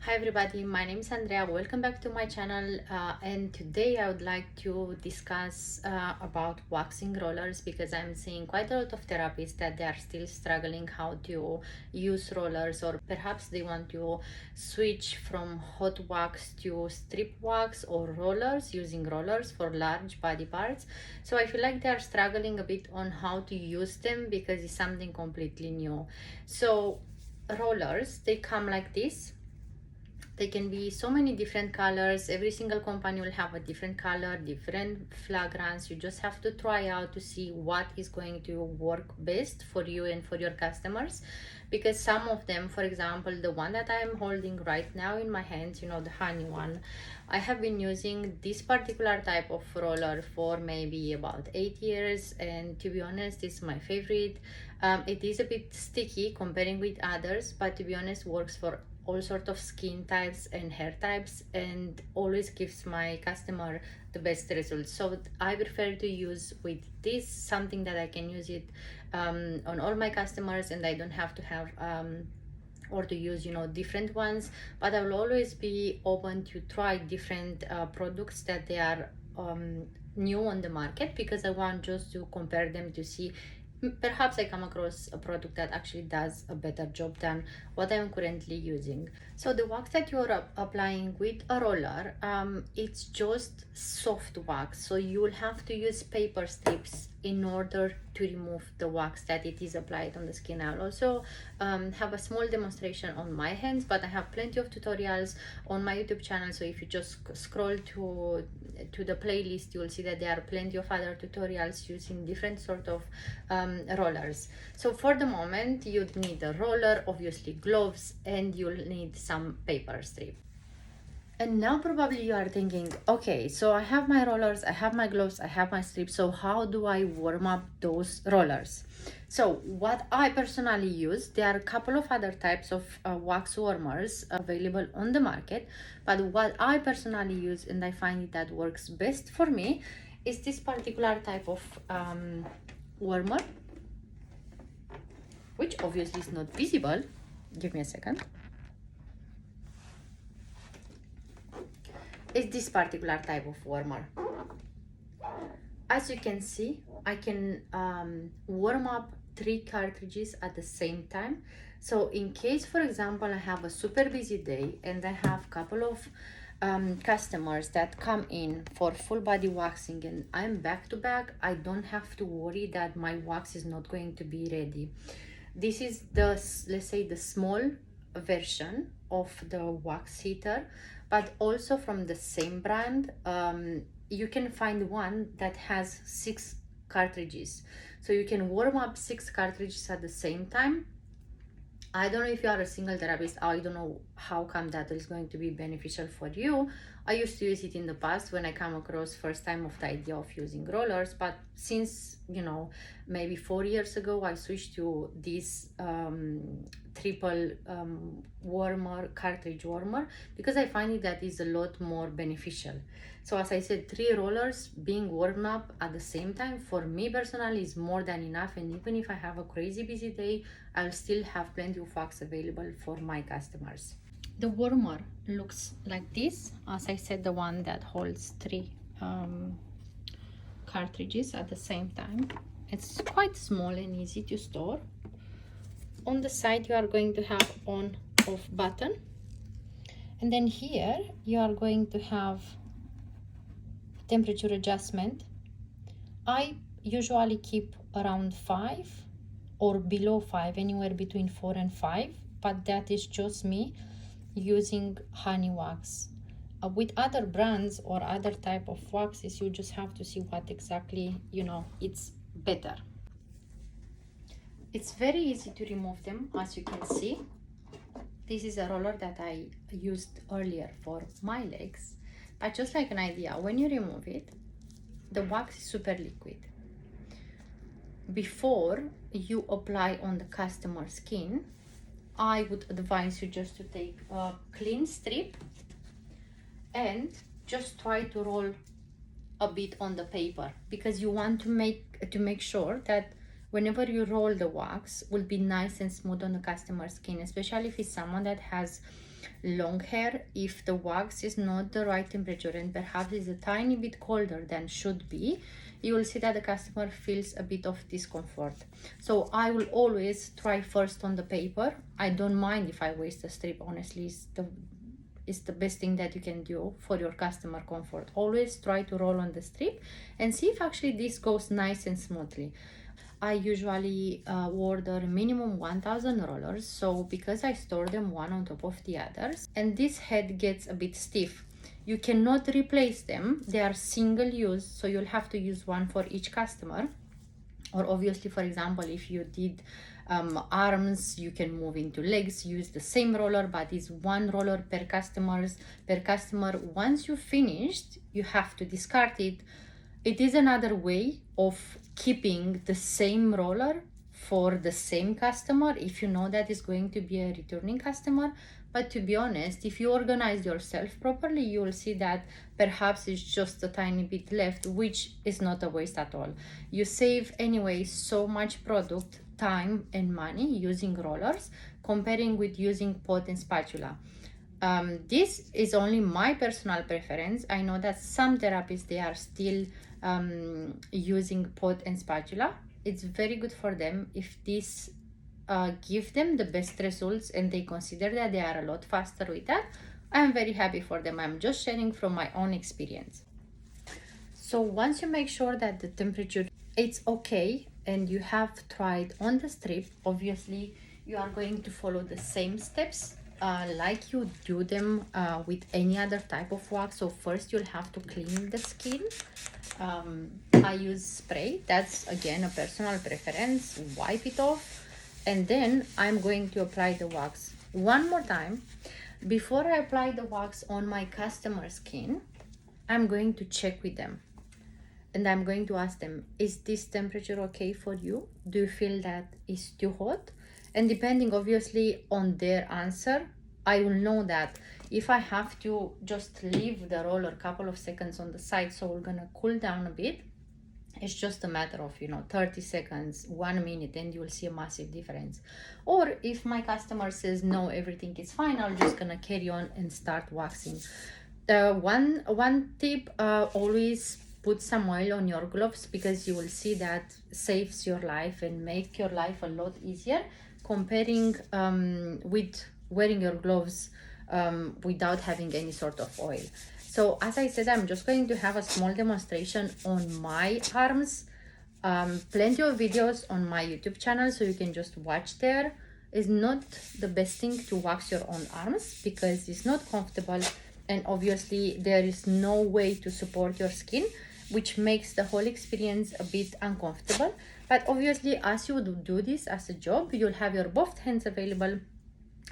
Hi everybody, my name is Andrea. Welcome back to my channel, and today I would like to discuss about waxing rollers, because I'm seeing quite a lot of therapists that they are still struggling how to use rollers, or perhaps they want to switch from hot wax to strip wax or rollers, using rollers for large body parts. So I feel like they are struggling a bit on how to use them because it's something completely new. So rollers, they come like this. They can be so many different colors. Every single company will have a different color, different fragrance. You just have to try out to see what is going to work best for you and for your customers, because some of them, for example, the one that I am holding right now in my hands, the honey one, I have been using this particular type of roller for maybe about 8 years, and to be honest, it's my favorite. It is a bit sticky comparing with others, but to be honest, works for all sorts of skin types and hair types, and always gives my customer the best results. So I prefer to use with this, something that I can use it on all my customers, and I don't have to have or to use different ones. But I will always be open to try different products that they are new on the market, because I want just to compare them to see perhaps I come across a product that actually does a better job than what I'm currently using. So the wax that you're applying with a roller, it's just soft wax. So you will have to use paper strips in order to remove the wax that it is applied on the skin. I'll also have a small demonstration on my hands, but I have plenty of tutorials on my YouTube channel. So if you just scroll to the playlist, you will see that there are plenty of other tutorials using different sort of rollers. So for the moment, you'd need a roller, obviously gloves, and you'll need some paper strip. And now probably you are thinking, okay, so I have my rollers, I have my gloves, I have my strips, so how do I warm up those rollers? So what I personally use, there are a couple of other types of wax warmers available on the market, but what I personally use, and I find it that works best for me, is this particular type of warmer, which obviously is not visible. Give me a second. Is this particular type of warmer. As you can see, I can warm up 3 cartridges at the same time. So in case, for example, I have a super busy day and I have a couple of customers that come in for full body waxing and I'm back to back, I don't have to worry that my wax is not going to be ready. This is the, let's say, the small version of the wax heater, but also from the same brand. You can find one that has 6 cartridges, so you can warm up 6 cartridges at the same time. I don't know if you are a single therapist. I don't know how come that is going to be beneficial for you. I used to use it in the past when I come across first time of the idea of using rollers, but since maybe 4 years ago, I switched to this triple warmer, cartridge warmer, because I find it that is a lot more beneficial. So as I said, 3 rollers being warmed up at the same time, for me personally, is more than enough. And even if I have a crazy busy day, I'll still have plenty of wax available for my customers. The warmer looks like this. As I said, the one that holds 3 cartridges at the same time. It's quite small and easy to store. On the side, you are going to have on off button, and then here you are going to have temperature adjustment. I usually keep around 5 or below 5, anywhere between 4 and 5, but that is just me using honey wax. With other brands or other type of waxes, you just have to see what exactly it's better. It's very easy to remove them, as you can see. This is a roller that I used earlier for my legs, but just like an idea, when you remove it, the wax is super liquid. Before you apply on the customer skin, I would advise you just to take a clean strip and just try to roll a bit on the paper, because you want to make sure that whenever you roll the wax, will be nice and smooth on the customer's skin, especially if it's someone that has long hair. If the wax is not the right temperature and perhaps is a tiny bit colder than should be, you will see that the customer feels a bit of discomfort. So I will always try first on the paper. I don't mind if I waste a strip. Honestly, it's the best thing that you can do for your customer comfort. Always try to roll on the strip and see if actually this goes nice and smoothly. I usually order minimum 1000 rollers, so because I store them one on top of the others, and this head gets a bit stiff, you cannot replace them. They are single use, so you'll have to use one for each customer. Or obviously, for example, if you did arms, you can move into legs, use the same roller, but it's one roller per customer. Once you finished, you have to discard it. It is another way of keeping the same roller for the same customer if you know that is going to be a returning customer. But to be honest, if you organize yourself properly, you will see that perhaps it's just a tiny bit left, which is not a waste at all. You save anyway so much product, time and money using rollers comparing with using pot and spatula. This is only my personal preference. I know that some therapists, they are still using pot and spatula. It's very good for them if this give them the best results and they consider that they are a lot faster with that. I'm very happy for them. I'm just sharing from my own experience. So once you make sure that the temperature it's okay and you have tried on the strip, obviously you are going to follow the same steps like you do them with any other type of wax. So first you'll have to clean the skin. I use spray, that's again a personal preference. Wipe it off and then I'm going to apply the wax one more time. Before I apply the wax on my customer skin, I'm going to check with them and I'm going to ask them, is this temperature okay for you? Do you feel that it's too hot? And depending obviously on their answer, I will know that if I have to just leave the roller a couple of seconds on the side, so we're gonna cool down a bit, it's just a matter of 30 seconds, 1 minute, and you will see a massive difference. Or if my customer says no, everything is fine, I'm just gonna carry on and start waxing. One tip, always put some oil on your gloves, because you will see that saves your life and make your life a lot easier comparing with wearing your gloves without having any sort of oil. So as I said, I'm just going to have a small demonstration on my arms. Plenty of videos on my YouTube channel, so you can just watch there. It's not the best thing to wax your own arms because it's not comfortable, and obviously there is no way to support your skin, which makes the whole experience a bit uncomfortable. But obviously, as you do this as a job, you'll have your both hands available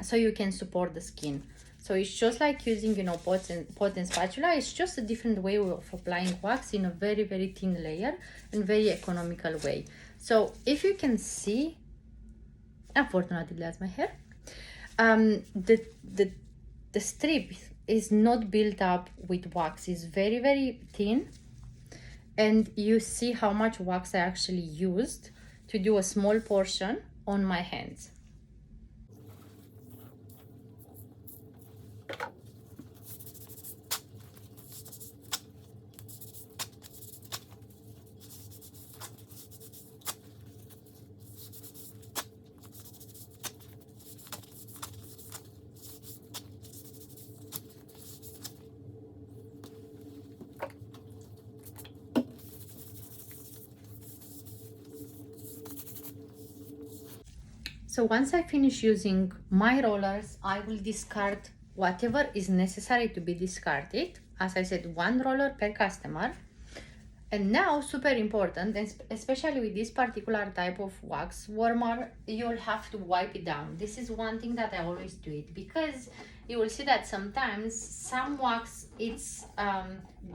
so you can support the skin. So it's just like using pot and spatula. It's just a different way of applying wax in a very, very thin layer and very economical way. So if you can see, unfortunately that's my hair, the strip is not built up with wax. It's very, very thin, and you see how much wax I actually used to do a small portion on my hands. So once I finish using my rollers, I will discard whatever is necessary to be discarded. As I said, one roller per customer. And now, super important, and especially with this particular type of wax warmer, you'll have to wipe it down. This is one thing that I always do it, because you will see that sometimes some wax it's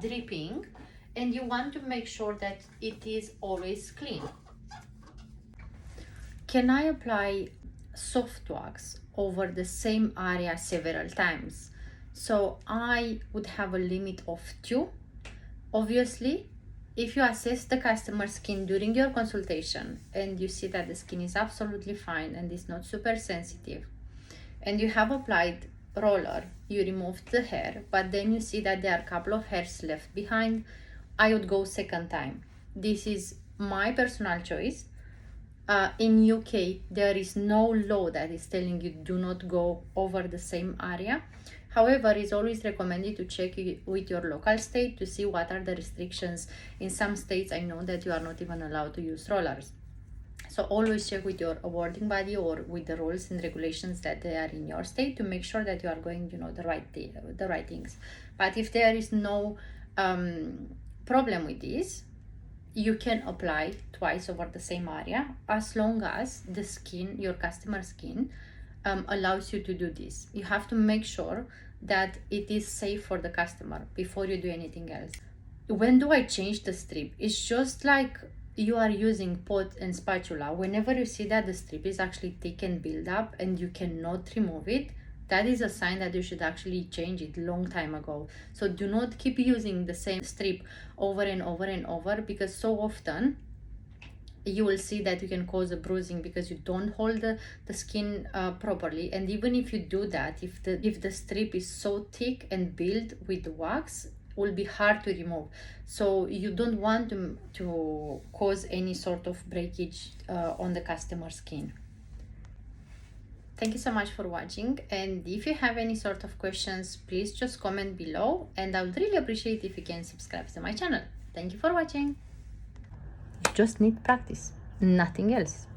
dripping, and you want to make sure that it is always clean. Can I apply soft wax over the same area several times? So I would have a limit of 2. Obviously, If you assess the customer's skin during your consultation and you see that the skin is absolutely fine and is not super sensitive, and you have applied roller, you removed the hair, but then you see that there are a couple of hairs left behind, I would go second time. This is my personal choice. In UK, there is no law that is telling you do not go over the same area. However, it's always recommended to check with your local state to see what are the restrictions. In some states, I know that you are not even allowed to use rollers. So always check with your awarding body or with the rules and regulations that they are in your state to make sure that you are going, the right things. But if there is no problem with this, you can apply twice over the same area as long as the skin, your customer skin, allows you to do this. You have to make sure that it is safe for the customer before you do anything else. When do I change the strip? It's just like you are using pot and spatula. Whenever you see that the strip is actually thick and build up and you cannot remove it, that is a sign that you should actually change it long time ago. So do not keep using the same strip over and over and over, because so often you will see that you can cause a bruising because you don't hold the skin properly. And even if you do that, if the strip is so thick and built with wax, will be hard to remove. So you don't want to cause any sort of breakage on the customer's skin. Thank you so much for watching, and if you have any sort of questions, please just comment below, and I would really appreciate if you can subscribe to my channel. Thank you for watching. You just need practice, nothing else.